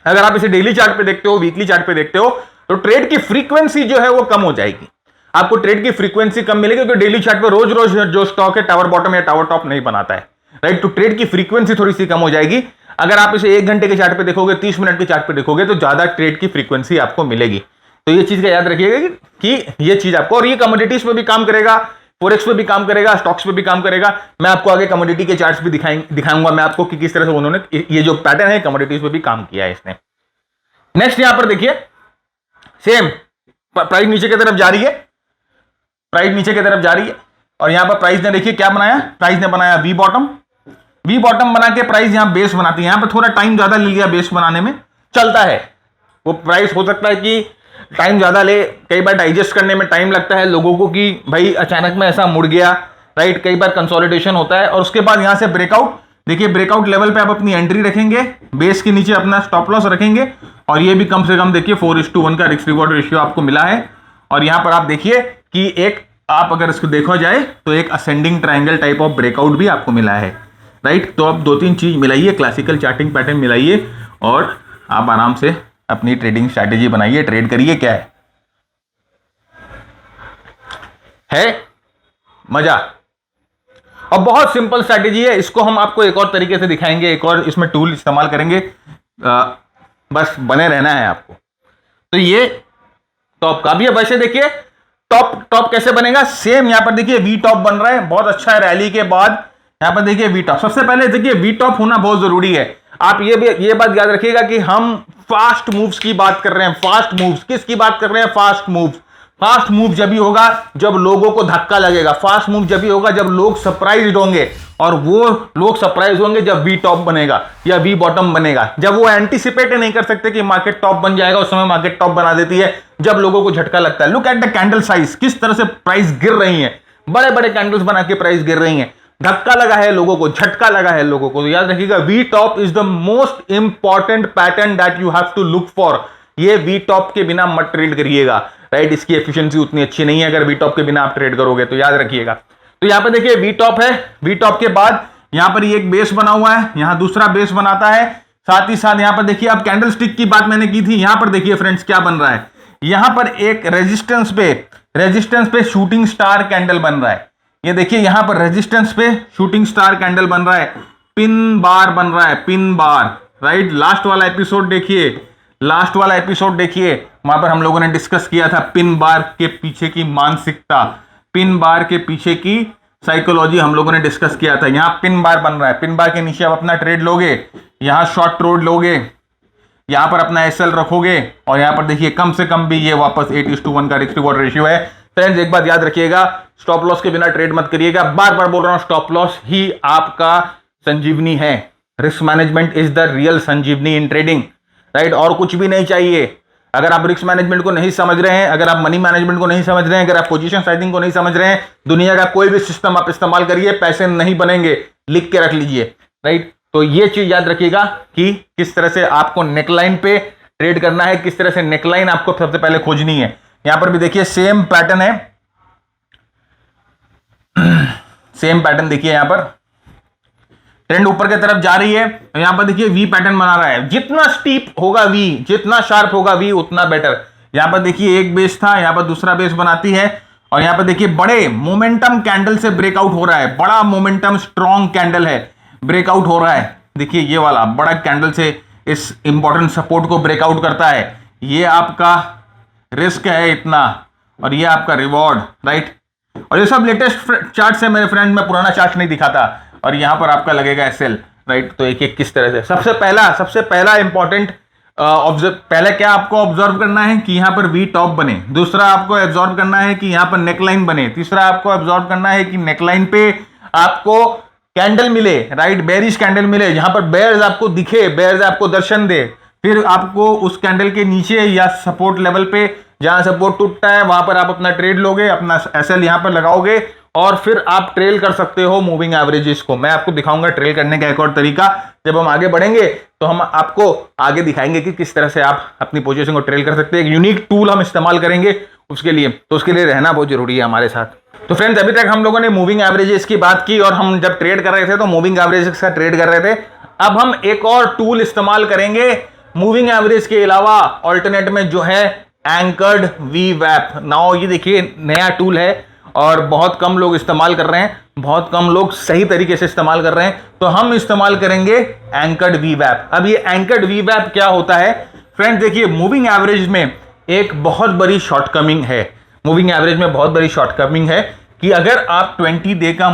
अगर आप इसे डेली चार्ट पे देखते हो, वीकली चार्ट पे देखते हो, तो ट्रेड की फ्रीक्वेंसी जो है वो कम हो जाएगी, आपको ट्रेड की फ्रीक्वेंसी कम मिलेगी, क्योंकि डेली चार्ट पे रोज रोज जो स्टॉक है टावर बॉटम या टावर टॉप नहीं बनाता है, राइट। तो ट्रेड की फ्रीक्वेंसी थोड़ी सी कम हो जाएगी। अगर आप इसे 1 घंटे के चार्ट पे देखोगे, 30 मिनट के चार्ट पे देखोगे, तो ज्यादा ट्रेड की फ्रीक्वेंसी आपको मिलेगी। तो ये चीज का याद रखिएगा कि ये चीज आपको, और ये कमोडिटीज पे भी काम करेगा, फोरेक्स पे भी काम करेगा, स्टॉक्स पे भी काम करेगा। मैं आपको आगे कमोडिटी के चार्ट्स भी दिखाऊंगा मैं आपको कि किस तरह से उन्होंने ये जो पैटर्न है कमोडिटीज पे भी काम किया है इसने। नेक्स्ट यहां पर देखिए, सेम प्राइस नीचे की तरफ जा रही है, प्राइस नीचे की तरफ जा रही है, और यहां पर प्राइस ने देखिए क्या बनाया, प्राइस ने बनाया वी बॉटम। वी बॉटम बना के प्राइस यहां बेस बनाती है, यहां पर थोड़ा टाइम ज्यादा ले लिया बेस बनाने में, चलता है। वो प्राइस हो सकता है कि टाइम ज्यादा ले, कई बार डाइजेस्ट करने में टाइम लगता है लोगों को कि भाई अचानक में ऐसा मुड़ गया, राइट। कई बार कंसोलिडेशन होता है, और उसके बाद यहां से ब्रेकआउट, देखिए ब्रेकआउट लेवल पे आप अपनी एंट्री रखेंगे, बेस के नीचे अपना स्टॉप लॉस रखेंगे, और ये भी कम से कम देखिए 4:1 का रिस्क रिवॉर्ड रेशियो आपको मिला है। और यहां पर आप देखिए कि एक, आप अगर इसको देखा जाए तो एक ascending triangle type of breakout भी आपको मिला है, राइट। तो आप 2-3 चीज मिलाइए, क्लासिकल चार्टिंग पैटर्न मिलाइए, और आप आराम से अपनी ट्रेडिंग स्ट्रैटेजी बनाइए, ट्रेड करिए। क्या है मजा, और बहुत सिंपल स्ट्रैटेजी है। इसको हम आपको एक और तरीके से दिखाएंगे, एक और इसमें टूल इस्तेमाल करेंगे, बस बने रहना है आपको। तो ये टॉप का भी है, वैसे देखिए टॉप कैसे बनेगा, सेम यहां पर देखिए वी टॉप बन रहा है, बहुत अच्छा है। रैली के बाद यहां पर देखिए वी टॉप, सबसे पहले देखिए वी टॉप होना बहुत जरूरी है। आप ये बात याद रखिएगा कि हम फास्ट मूव्स की बात कर रहे हैं। फास्ट मूव्स किसकी बात कर रहे हैं, फास्ट मूव्स। फास्ट मूव जब भी होगा जब लोगों को धक्का लगेगा, फास्ट मूव जब भी होगा जब लोग सरप्राइज्ड होंगे, और वो लोग सरप्राइज होंगे जब वी टॉप बनेगा या वी बॉटम बनेगा। जब वो एंटीसिपेट नहीं कर सकते कि मार्केट टॉप बन जाएगा, उस समय मार्केट टॉप बना देती है जब लोगों को झटका लगता है। Look at the candle size, किस तरह से प्राइस गिर रही है, बड़े बड़े कैंडल्स बना के प्राइस गिर रही है, धक्का लगा है लोगों को, झटका लगा है लोगों को। तो याद रखिएगा V top is the most important pattern that you have to look for. ये वी टॉप के बिना मत ट्रेड करिएगा, राइट। इसकी एफिशिएंसी उतनी अच्छी नहीं है अगर वी टॉप के बिना आप ट्रेड करोगे, तो याद रखिएगा। तो यहां पे देखिए वी टॉप है, वी टॉप के बाद यहां पर ये एक बेस बना हुआ है, यहां दूसरा बेस बनाता है, साथ ही साथ यहां पर देखिए आप कैंडल स्टिक की बात मैंने की थी, यहां पर देखिए फ्रेंड्स क्या बन रहा है, यहां पर एक रेजिस्टेंस पे शूटिंग स्टार कैंडल बन रहा है। ये देखिए यहां पर रेजिस्टेंस पे शूटिंग स्टार कैंडल बन रहा है, पिन बार बन रहा है, पिन बार, राइट। लास्ट वाला एपिसोड देखिए, वहां पर हम लोगों ने डिस्कस किया था पिन बार के पीछे की मानसिकता, पिन बार के पीछे की साइकोलॉजी हम लोगों ने डिस्कस किया था। यहां पिन बार बन रहा है, पिन बार के नीचे आप अपना ट्रेड लोगे, यहां शॉर्ट ट्रेड लोगे, यहां पर अपना एसएल रखोगे, और यहां पर देखिए कम से कम भी ये वापस 8:1 का रिस्क रिवॉर्ड रेशियो है। फ्रेंड्स एक बात याद रखिएगा, स्टॉप लॉस के बिना ट्रेड मत करिएगा। बार बार बोल रहा हूं, स्टॉप लॉस ही आपका संजीवनी है। Risk management is the real Sanjeevani in trading, right. और कुछ भी नहीं चाहिए। अगर आप रिस्क मैनेजमेंट को नहीं समझ रहे हैं, अगर आप मनी मैनेजमेंट को नहीं समझ रहे हैं, अगर आप पोजीशन साइजिंग को नहीं समझ रहे हैं, दुनिया का कोई भी सिस्टम आप इस्तेमाल करिए, पैसे नहीं बनेंगे, लिख के रख लीजिए, राइट। तो ये चीज याद रखिएगा कि किस तरह से आपको नेकलाइन पे ट्रेड करना है, किस तरह से नेकलाइन आपको सबसे पहले खोजनी है। यहां पर भी देखिए सेम पैटर्न है, सेम पैटर्न देखिए, यहां पर ट्रेंड ऊपर की तरफ जा रही है, यहां पर देखिए वी पैटर्न बना रहा है। जितना स्टीप होगा वी, जितना शार्प होगा वी, उतना बेटर। यहां पर देखिए एक बेस था, यहां पर दूसरा बेस बनाती है, और यहां पर देखिए बड़े मोमेंटम कैंडल से ब्रेकआउट हो रहा है, बड़ा मोमेंटम स्ट्रॉन्ग कैंडल है, ब्रेकआउट हो रहा है। देखिए ये वाला बड़ा कैंडल से इस इंपॉर्टेंट सपोर्ट को ब्रेकआउट करता है। ये आपका रिस्क है इतना, और ये आपका रिवॉर्ड, राइट। और ये सब लेटेस्ट चार्ट है मेरे फ्रेंड, मैं पुराना चार्ट नहीं दिखाता। और यहां पर आपका लगेगा एसएल, राइट। तो एक एक किस तरह से, सबसे पहला इंपॉर्टेंट ऑब्जर्व, पहले क्या आपको ऑब्जर्व करना है कि यहां पर वी टॉप बने, दूसरा आपको ऑब्जर्व करना है कि यहां पर नेकलाइन बने, तीसरा आपको ऑब्जर्व करना है कि नेकलाइन पे आपको कैंडल मिले, राइट, बेयरिश कैंडल मिले, जहां पर बेयर्स आपको दिखे, बेयर्स आपको दर्शन दे। फिर आपको उस कैंडल के नीचे या सपोर्ट लेवल पे, जहां सपोर्ट टूटता है वहां पर आप अपना ट्रेड लोगे, अपना एसएल यहां पर लगाओगे, और फिर आप ट्रेल कर सकते हो मूविंग एवरेजेस को। मैं आपको दिखाऊंगा ट्रेल करने का एक और तरीका। जब हम आगे बढ़ेंगे तो हम आपको आगे दिखाएंगे कि किस तरह से आप अपनी पोजीशन को ट्रेल कर सकते हैं। एक यूनिक टूल हम इस्तेमाल करेंगे उसके लिए, तो उसके लिए रहना बहुत जरूरी है हमारे साथ। तो फ्रेंड्स, अभी तक हम लोगों ने मूविंग एवरेजेस की बात की और हम जब ट्रेड कर रहे थे तो मूविंग एवरेजेस का ट्रेड कर रहे थे। अब हम एक और टूल इस्तेमाल करेंगे मूविंग एवरेज के अलावा ऑल्टरनेट में, जो है एंकर्ड वीवैप। नाउ ये देखिए नया टूल है और बहुत कम लोग इस्तेमाल कर रहे हैं, बहुत कम लोग सही तरीके से इस्तेमाल कर रहे हैं, तो हम इस्तेमाल करेंगे एंकर्ड वीवैप। अब ये एंकर्ड वीवैप क्या होता है फ्रेंड्स? देखिए, मूविंग एवरेज में एक बहुत बड़ी शॉर्टकमिंग है। मूविंग एवरेज में बहुत बड़ी शॉर्टकमिंग है कि अगर आप 20 डे का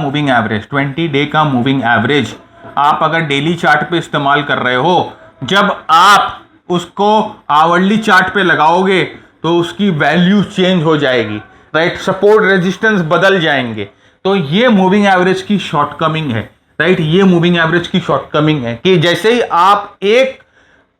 मूविंग एवरेज आप अगर डेली चार्ट पे इस्तेमाल कर रहे हो, जब आप उसको आवरली चार्ट पे लगाओगे तो उसकी वैल्यू चेंज हो जाएगी, राइट? सपोर्ट रेजिस्टेंस बदल जाएंगे। तो ये मूविंग एवरेज की शॉर्टकमिंग है, राइट? ये मूविंग एवरेज की शॉर्टकमिंग है कि जैसे ही आप एक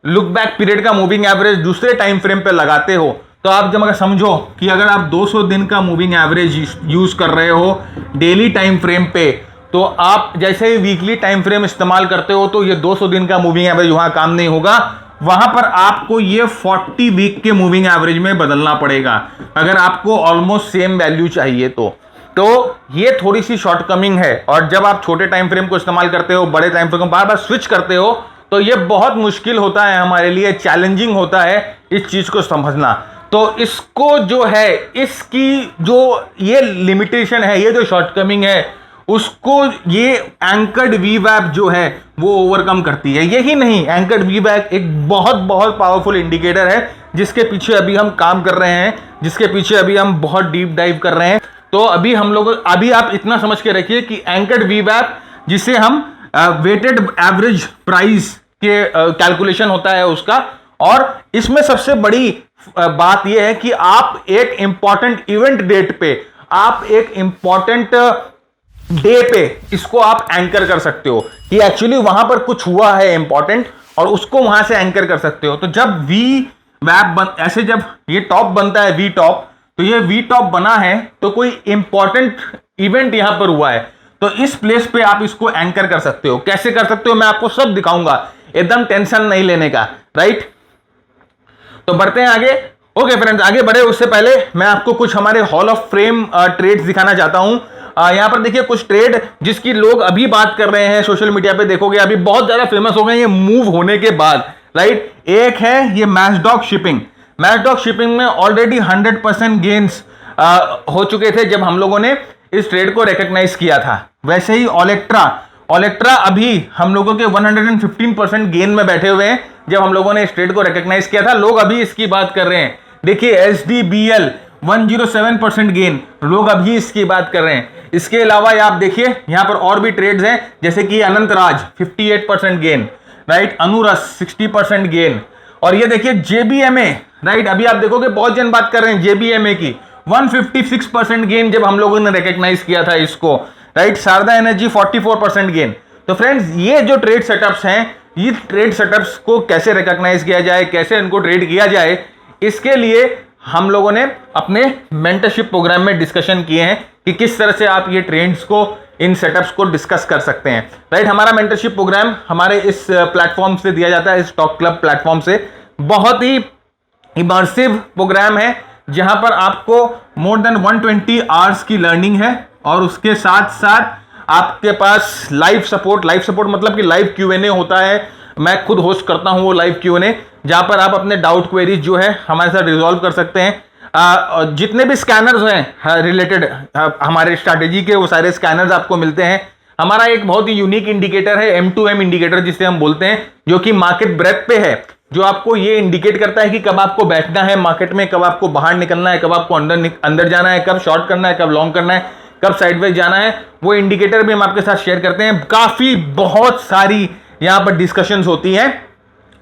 लुक बैक पीरियड का मूविंग एवरेज दूसरे टाइम फ्रेम पे लगाते हो, तो आप जब अगर समझो कि अगर आप 200 दिन का मूविंग एवरेज यूज कर रहे हो डेली टाइम फ्रेम पे, तो आप जैसे ही वीकली टाइम फ्रेम इस्तेमाल करते हो तो ये 200 दिन का मूविंग एवरेज वहां काम नहीं होगा, वहां पर आपको ये 40 वीक के मूविंग एवरेज में बदलना पड़ेगा अगर आपको ऑलमोस्ट सेम वैल्यू चाहिए तो ये थोड़ी सी शॉर्टकमिंग है। और जब आप छोटे टाइम फ्रेम को इस्तेमाल करते हो, बड़े टाइम फ्रेम को बार बार स्विच करते हो, तो ये बहुत मुश्किल होता है हमारे लिए, चैलेंजिंग होता है इस चीज को समझना। तो इसको जो है, इसकी जो ये लिमिटेशन है, ये जो शॉर्टकमिंग है, उसको ये एंकर्ड वीवैप जो है वो ओवरकम करती है। यही नहीं, एंकर्ड वीवैप एक बहुत बहुत पावरफुल इंडिकेटर है जिसके पीछे अभी हम काम कर रहे हैं, जिसके पीछे अभी हम बहुत डीप डाइव कर रहे हैं। तो अभी आप इतना समझ के रखिए कि एंकर्ड वीवैप, जिसे हम वेटेड एवरेज प्राइस के कैलकुलेशन होता है उसका, और इसमें सबसे बड़ी बात यह है कि आप एक इंपॉर्टेंट इवेंट डेट पे, आप एक इंपॉर्टेंट डे पे इसको आप एंकर कर सकते हो कि एक्चुअली वहां पर कुछ हुआ है इंपॉर्टेंट, और उसको वहां से एंकर कर सकते हो। तो जब वी वैप ऐसे जब ये टॉप बनता है वी टॉप, तो ये वी टॉप बना है तो कोई इंपॉर्टेंट इवेंट यहां पर हुआ है, तो इस प्लेस पे आप इसको एंकर कर सकते हो। कैसे कर सकते हो मैं आपको सब दिखाऊंगा, एकदम टेंशन नहीं लेने का, राइट? तो बढ़ते हैं आगे। ओके फ्रेंड्स, आगे बढ़े उससे पहले मैं आपको कुछ हमारे हॉल ऑफ फ्रेम ट्रेड्स दिखाना चाहता हूं। यहां पर देखिए कुछ ट्रेड जिसकी लोग अभी बात कर रहे हैं, सोशल मीडिया पे देखोगे अभी बहुत ज्यादा फेमस हो गए ये मूव होने के बाद, राइट? एक है ये मैचडॉग शिपिंग। मैचडॉग शिपिंग में ऑलरेडी 100% गेन्स हो चुके थे जब हम लोगों ने इस ट्रेड को रिकॉग्नाइज किया था। वैसे ही ओलेक्ट्रा अभी हम लोगों के 115% गेन में बैठे हुए हैं जब हम लोगों ने इस ट्रेड को रिकॉग्नाइज किया था। लोग अभी इसकी बात कर रहे हैं। देखिए SDBL 107% गेन, लोग अभी इसकी बात कर रहे हैं। इसके अलावा आप देखिए यहां पर और भी ट्रेड्स हैं, जैसे कि अनंतराज 58% गेन, राइट? अनुरस 60% गेन, और ये देखिए JBMA, राइट? अभी आप देखोगे बहुत जन बात कर रहे हैं JBMA की 156% गेन जब हम लोगों ने रिकॉग्नाइज किया था इसको, राइट? शारदा एनर्जी 44% गेन। तो फ्रेंड्स, ये जो ट्रेड सेटअप्स हैं, ये ट्रेड सेटअप्स को कैसे रिकॉग्नाइज किया जाए, कैसे इनको ट्रेड किया जाए, इसके लिए हम लोगों ने अपने मेंटरशिप प्रोग्राम में डिस्कशन किए हैं कि किस तरह से आप ये ट्रेंड्स को, इन सेटअप्स को डिस्कस कर सकते हैं, राइट? हमारा मेंटरशिप प्रोग्राम हमारे इस प्लेटफॉर्म से दिया जाता है, इस टॉक क्लब प्लेटफॉर्म से। बहुत ही इमर्सिव प्रोग्राम है जहां पर आपको मोर देन 120 आवर्स की लर्निंग है, और उसके साथ साथ आपके पास लाइव सपोर्ट मतलब कि लाइव Q&A होता है। मैं खुद होस्ट करता हूं वो लाइव Q&A, जहां पर आप अपने डाउट क्वेरीज जो है हमारे साथ रिजॉल्व कर सकते हैं। जितने भी स्कैनर्स हैं रिलेटेड हमारे स्ट्रैटेजी के, वो सारे स्कैनर्स आपको मिलते हैं। हमारा एक बहुत ही यूनिक इंडिकेटर है M2M इंडिकेटर जिसे हम बोलते हैं, जो कि मार्केट ब्रेथ पे है, जो आपको ये इंडिकेट करता है कि कब आपको बैठना है मार्केट में, कब आपको बाहर निकलना है, कब आपको अंदर जाना है, कब शॉर्ट करना है, कब लॉन्ग करना है, कब साइडवेज जाना है। वो इंडिकेटर भी हम आपके साथ शेयर करते हैं। काफी बहुत सारी यहां पर डिस्कशंस होती हैं,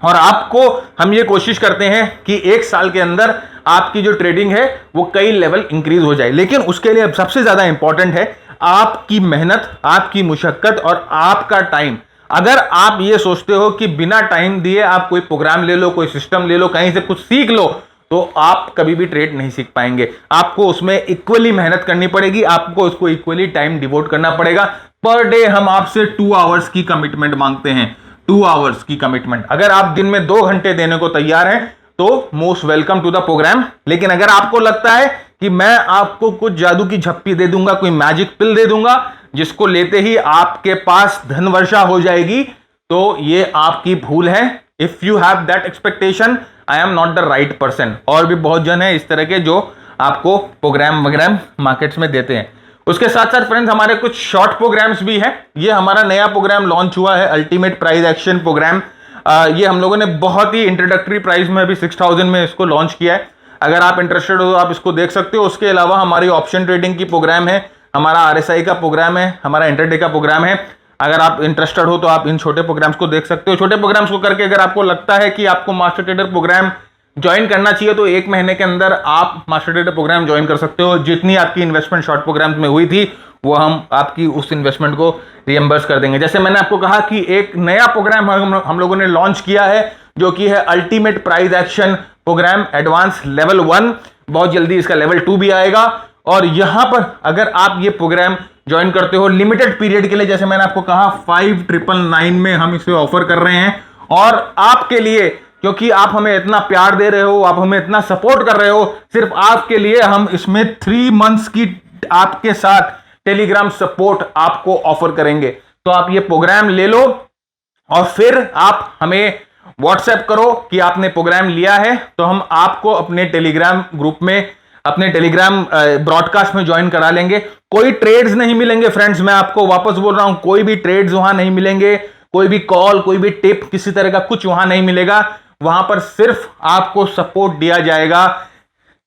और आपको हम ये कोशिश करते हैं कि एक साल के अंदर आपकी जो ट्रेडिंग है वो कई लेवल इंक्रीज हो जाए। लेकिन उसके लिए सबसे ज्यादा इंपॉर्टेंट है आपकी मेहनत, आपकी मुशक्कत और आपका टाइम। अगर आप ये सोचते हो कि बिना टाइम दिए आप कोई प्रोग्राम ले लो, कोई सिस्टम ले लो, कहीं से कुछ सीख लो, तो आप कभी भी ट्रेड नहीं सीख पाएंगे। आपको उसमें इक्वली मेहनत करनी पड़ेगी, आपको उसको इक्वली टाइम डिवोट करना पड़ेगा। पर डे हम आपसे 2 आवर्स की कमिटमेंट मांगते हैं, 2 आवर्स की कमिटमेंट। अगर आप दिन में 2 घंटे देने को तैयार हैं तो most welcome to the programme. लेकिन अगर आपको लगता है कि मैं आपको कुछ जादू की झप्पी दे दूंगा, कोई मैजिक पिल दे दूंगा जिसको लेते ही आपके पास धन वर्षा हो जाएगी, तो ये आपकी भूल है। If you have that expectation, I am not the right person. और भी बहुत जन है इस तरह के जो आपको प्रोग्राम वगैरह मार्केट्स में देते हैं। उसके साथ साथ फ्रेंड्स हमारे कुछ शॉर्ट प्रोग्राम्स भी हैं। ये हमारा नया प्रोग्राम लॉन्च हुआ है, अल्टीमेट प्राइस एक्शन प्रोग्राम। ये हम लोगों ने बहुत ही इंट्रोडक्टरी प्राइस में अभी 6000 में इसको लॉन्च किया है। अगर आप इंटरेस्टेड हो तो आप इसको देख सकते हो। उसके अलावा हमारी ऑप्शन ट्रेडिंग की प्रोग्राम है, हमारा आरएसआई का प्रोग्राम है, हमारा इंटरडे का प्रोग्राम है। अगर आप इंटरेस्टेड हो तो आप इन छोटे प्रोग्राम्स को देख सकते हो। छोटे प्रोग्राम्स को करके अगर आपको लगता है कि आपको मास्टर ट्रेडर प्रोग्राम ज्वाइन करना चाहिए तो 1 महीने के अंदर आप मास्टर ट्रेडर प्रोग्राम ज्वाइन कर सकते हो। जितनी आपकी इन्वेस्टमेंट शॉर्ट प्रोग्राम्स में हुई थी वो हम आपकी उस इन्वेस्टमेंट को रिएम्बर्स कर देंगे। जैसे मैंने आपको कहा कि एक नया प्रोग्राम हम लोगों ने लॉन्च किया है जो कि है ultimate price action programme advance level 1। बहुत जल्दी इसका लेवल 2 भी आएगा। और यहां पर अगर आप ये प्रोग्राम ज्वाइन करते हो लिमिटेड पीरियड के लिए, जैसे मैंने आपको कहा 5999 में हम इसे ऑफर कर रहे हैं। और आपके लिए, क्योंकि आप हमें इतना प्यार दे रहे हो, आप हमें इतना सपोर्ट कर रहे हो, सिर्फ आपके लिए हम इसमें 3 मंथ्स की आपके साथ टेलीग्राम सपोर्ट आपको ऑफर करेंगे। तो आप ये प्रोग्राम ले लो और फिर आप हमें व्हाट्सएप करो कि आपने प्रोग्राम लिया है, तो हम आपको अपने टेलीग्राम ग्रुप में, अपने टेलीग्राम ब्रॉडकास्ट में ज्वाइन करा लेंगे। कोई ट्रेड्स नहीं मिलेंगे फ्रेंड्स, मैं आपको वापस बोल रहा हूं, कोई भी ट्रेड्स वहां नहीं मिलेंगे, कोई भी कॉल, कोई भी टिप, किसी तरह का कुछ वहां नहीं मिलेगा। वहां पर सिर्फ आपको सपोर्ट दिया जाएगा।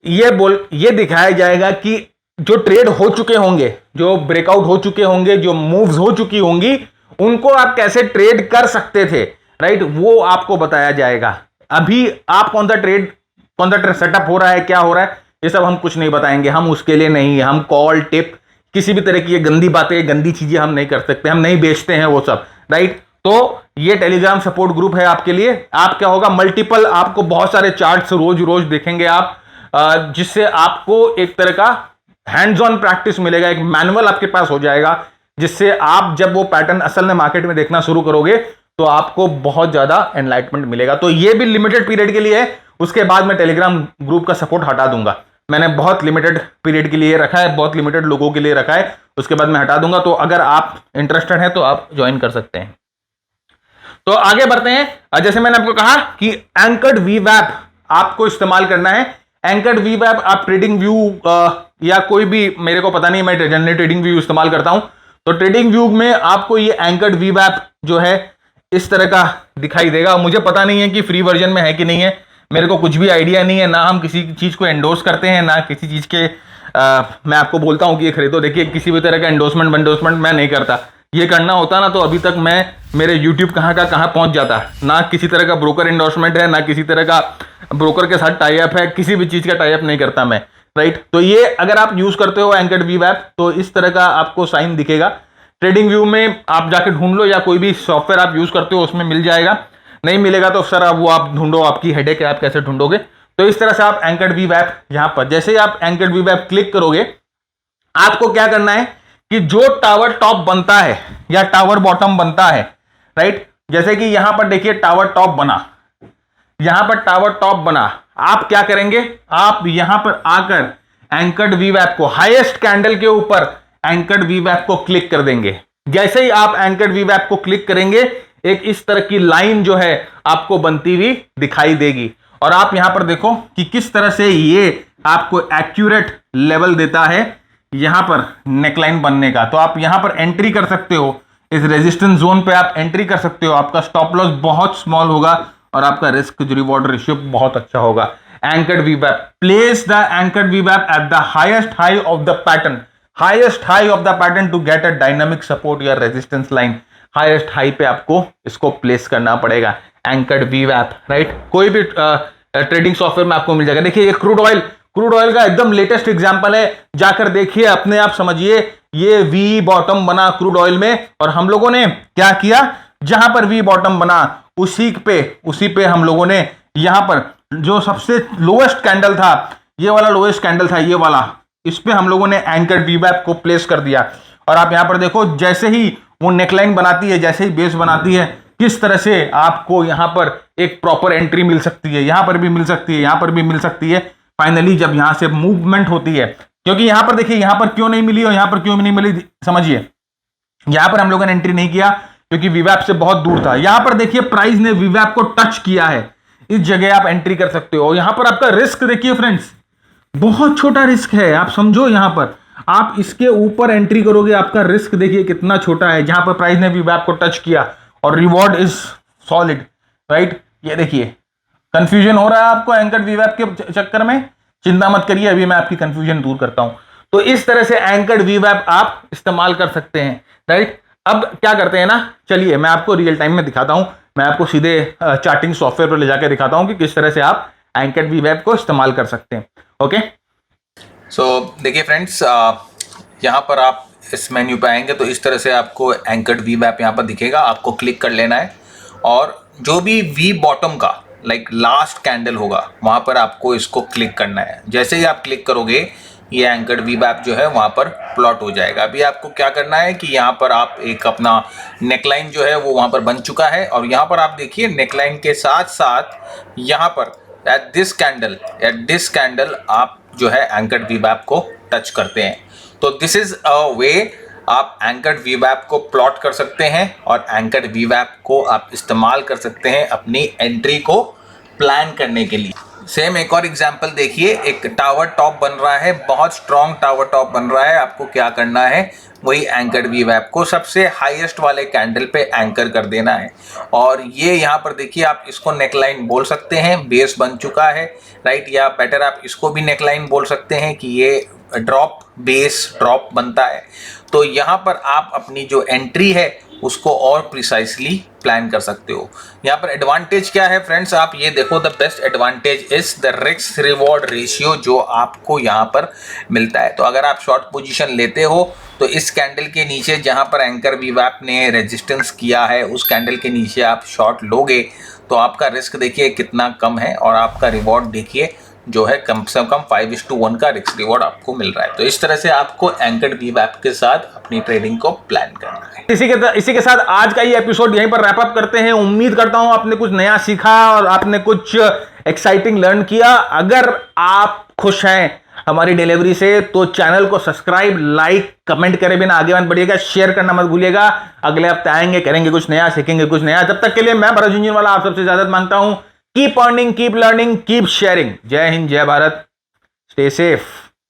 ये दिखाया जाएगा कि जो ट्रेड हो चुके होंगे, जो ब्रेकआउट हो चुके होंगे, जो मूव्स हो चुकी होंगी, उनको आप कैसे ट्रेड कर सकते थे, राइट, वो आपको बताया जाएगा। अभी आप कौन सा ट्रेड सेटअप हो रहा है, क्या हो रहा है, ये सब हम कुछ नहीं बताएंगे। हम उसके लिए नहीं, हम कॉल टिप, किसी भी तरह की ये गंदी बातें, गंदी चीजें हम नहीं कर सकते, हम नहीं बेचते हैं वो सब, राइट। तो ये टेलीग्राम सपोर्ट ग्रुप है आपके लिए। आप क्या होगा, मल्टीपल, आपको बहुत सारे चार्ट्स रोज रोज देखेंगे आप, जिससे आपको एक तरह का हैंड्स ऑन प्रैक्टिस मिलेगा, एक मैनुअल आपके पास हो जाएगा, जिससे आप जब वो पैटर्न असल में मार्केट में देखना शुरू करोगे तो आपको बहुत ज्यादा एनलाइटमेंट मिलेगा। तो ये भी लिमिटेड पीरियड के लिए है, उसके बाद मैं टेलीग्राम ग्रुप का सपोर्ट हटा दूंगा। मैंने बहुत लिमिटेड पीरियड के लिए रखा है, बहुत लिमिटेड लोगों के लिए रखा है, उसके बाद मैं हटा दूंगा। तो अगर आप इंटरेस्टेड हैं तो आप ज्वाइन कर सकते हैं। तो आगे बढ़ते हैं। जैसे मैंने आपको कहा कि एंकर्ड वीवैप आपको इस्तेमाल करना है। एंकर्ड वीवैप आप ट्रेडिंग व्यू या कोई भी, मेरे को पता नहीं, मैं जनरली ट्रेडिंग व्यू इस्तेमाल करता हूं। तो ट्रेडिंग व्यू में आपको ये एंकर्ड वीवैप जो है इस तरह का दिखाई देगा। मुझे पता नहीं है कि फ्री वर्जन में है कि नहीं है, मेरे को कुछ भी आइडिया नहीं है। ना हम किसी चीज को एंडोर्स करते हैं, ना किसी चीज के मैं आपको बोलता हूं कि ये खरीदो। देखिए, किसी भी तरह का एंडोर्समेंट मैं नहीं करता। ये करना होता ना तो अभी तक मैं, मेरे YouTube कहां का कहां पहुंच जाता। ना किसी तरह का ब्रोकर एंडोर्समेंट है, ना किसी तरह का ब्रोकर के साथ टाई अप है, किसी भी चीज का टाई अप नहीं करता मैं, राइट। तो ये अगर आप यूज करते हो एंकर्ड वीवैप तो इस तरह का आपको साइन दिखेगा। ट्रेडिंग व्यू में आप जाके ढूंढ लो, या कोई भी सॉफ्टवेयर आप यूज करते हो उसमें मिल जाएगा। नहीं मिलेगा तो सर अब वो आप ढूंढो, आपकी हेडेक है, आप कैसे ढूंढोगे। तो इस तरह से आप एंकर्ड वीवैप, यहां पर जैसे ही आप एंकर्ड वीवैप क्लिक करोगे, आपको क्या करना है कि जो टावर टॉप बनता है या टावर बॉटम बनता है, राइट, जैसे कि यहां पर देखिए टावर टॉप बना, यहां पर टावर टॉप बना, आप क्या करेंगे, आप यहां पर आकर एंकर्ड वीवैप को, हाईएस्ट कैंडल के ऊपर एंकर्ड वीवैप को क्लिक कर देंगे। जैसे ही आप एंकर्ड वीवैप को क्लिक करेंगे, एक इस तरह की लाइन जो है आपको बनती हुई दिखाई देगी। और आप यहां पर देखो कि किस तरह से ये आपको एक्यूरेट लेवल देता है यहां पर नेकलाइन बनने का। तो आप यहां पर एंट्री कर सकते हो, इस रेजिस्टेंस जोन पे आप एंट्री कर सकते हो। आपका स्टॉप लॉस बहुत स्मॉल होगा और आपका रिस्क रिवॉर्ड रेशियो बहुत अच्छा होगा। Anchored वीवैप, place the anchored वीवैप at the highest high of the pattern, highest high of the pattern to get a dynamic support या रेजिस्टेंस लाइन। हाईएस्ट हाई पे आपको इसको प्लेस करना पड़ेगा, एंकर्ड वीवैप, राइट। कोई भी ट्रेडिंग सॉफ्टवेयर में आपको मिल जाएगा। देखिए, ये क्रूड ऑयल का एकदम लेटेस्ट एग्जांपल है, जाकर देखिए, अपने आप समझिए। ये वी बॉटम बना क्रूड ऑयल में, और हम लोगों ने क्या किया, जहां पर वी बॉटम बना उसी पे हम लोगों ने यहां पर जो सबसे लोएस्ट कैंडल था, ये वाला लोएस्ट कैंडल था, ये वाला, इस पे हम लोगों ने एंकर वीवैप को प्लेस कर दिया। और आप यहां पर देखो, जैसे ही वो नेकलाइन बनाती है, जैसे ही बेस बनाती है, किस तरह से आपको यहां पर एक प्रॉपर एंट्री मिल सकती है, यहां पर भी मिल सकती है, यहां पर भी मिल सकती है। फाइनली जब यहां से मूवमेंट होती है, क्योंकि यहां पर देखिए यहां पर क्यों नहीं मिली और यहां पर क्यों नहीं मिली, समझिए। यहां पर हम लोगों ने एंट्री नहीं किया क्योंकि वीवैप से बहुत दूर था। यहां पर देखिए प्राइस ने वीवैप को टच किया है, इस जगह आप एंट्री कर सकते हो। यहां पर आपका रिस्क देखिए फ्रेंड्स, बहुत छोटा रिस्क है, आप समझो। यहां पर आप इसके ऊपर एंट्री करोगे, आपका रिस्क देखिए कितना छोटा है। जहां पर प्राइस ने वीवैप को टच किया और रिवॉर्ड इज सॉलिड, राइट। ये देखिए, कंफ्यूजन हो रहा है आपको एंकर वीवैप के चक्कर में, चिंता मत करिए, अभी मैं आपकी कंफ्यूजन दूर करता हूं। तो इस तरह से एंकर वीवैप आप इस्तेमाल कर सकते हैं, राइट। अब क्या करते हैं ना, चलिए मैं आपको रियल टाइम में दिखाता हूं। मैं आपको सीधे चार्टिंग सॉफ्टवेयर पर ले जाकर दिखाता हूं कि किस तरह से आप एंकर वीवैप को इस्तेमाल कर सकते हैं। ओके, सो देखिए फ्रेंड्स, यहां पर आप इस मेन्यू पे आएंगे तो इस तरह से आपको एंकर्ड वीवैप यहां पर दिखेगा। आपको क्लिक कर लेना है और जो भी वी बॉटम का लाइक लास्ट कैंडल होगा वहां पर आपको इसको क्लिक करना है। जैसे ही आप क्लिक करोगे, ये एंकर्ड वीवैप जो है वहां पर प्लॉट हो जाएगा। अभी आपको क्या करना है कि यहाँ पर आप एक अपना नेकलाइन जो है वो वहां पर बन चुका है, और यहाँ पर आप देखिए नेकलाइन के साथ साथ यहाँ पर एट दिस कैंडल आप जो है एंकर्ड वीवैप को टच करते हैं। तो दिस इज अ वे आप एंकर्ड वीवैप को प्लॉट कर सकते हैं और एंकर्ड वीवैप को आप इस्तेमाल कर सकते हैं अपनी एंट्री को प्लान करने के लिए। सेम एक और एग्जांपल देखिए, एक टावर टॉप बन रहा है, बहुत स्ट्रॉन्ग टावर टॉप बन रहा है। आपको क्या करना है, वही एंकर्ड वीवैप को सबसे हाईएस्ट वाले कैंडल पे एंकर कर देना है। और ये यहाँ पर देखिए, आप इसको नेकलाइन बोल सकते हैं, बेस बन चुका है, राइट। या बेटर आप इसको भी नेकलाइन बोल सकते हैं कि ये ड्रॉप बेस ड्रॉप बनता है। तो यहाँ पर आप अपनी जो एंट्री है उसको और प्रिसाइसली प्लान कर सकते हो। यहाँ पर एडवांटेज क्या है फ्रेंड्स, आप ये देखो, the best advantage is the risk reward ratio जो आपको यहाँ पर मिलता है। तो अगर आप शॉर्ट पोजीशन लेते हो तो इस कैंडल के नीचे जहाँ पर एंकर वीवैप ने रेजिस्टेंस किया है, उस कैंडल के नीचे आप शॉर्ट लोगे तो आपका रिस्क देखिए कितना कम है, और आपका रिवॉर्ड देखिए जो है कम से कम 5:1 का रिस्क रिवॉर्ड आपको मिल रहा है। तो इस तरह से आपको एंकर्ड वीवैप के साथ अपनी ट्रेडिंग को प्लान करना है। इसी के साथ आज का ये एपिसोड यहीं पर रैप अप करते हैं। उम्मीद करता हूं आपने कुछ नया सीखा और आपने कुछ एक्साइटिंग लर्न किया। अगर आप खुश हैं हमारी डिलीवरी से तो चैनल को सब्सक्राइब, लाइक, कमेंट करे बिना आगे मत बढ़िएगा, शेयर करना मत भूलिएगा। अगले हफ्ते आएंगे, करेंगे कुछ नया, सीखेंगे कुछ नया। जब तक के लिए मैं भरत झुंझुनवाला आप सबसे इजाजत मांगता हूं। Keep earning, keep learning, keep sharing. जय हिंद, जय भारत, स्टे सेफ।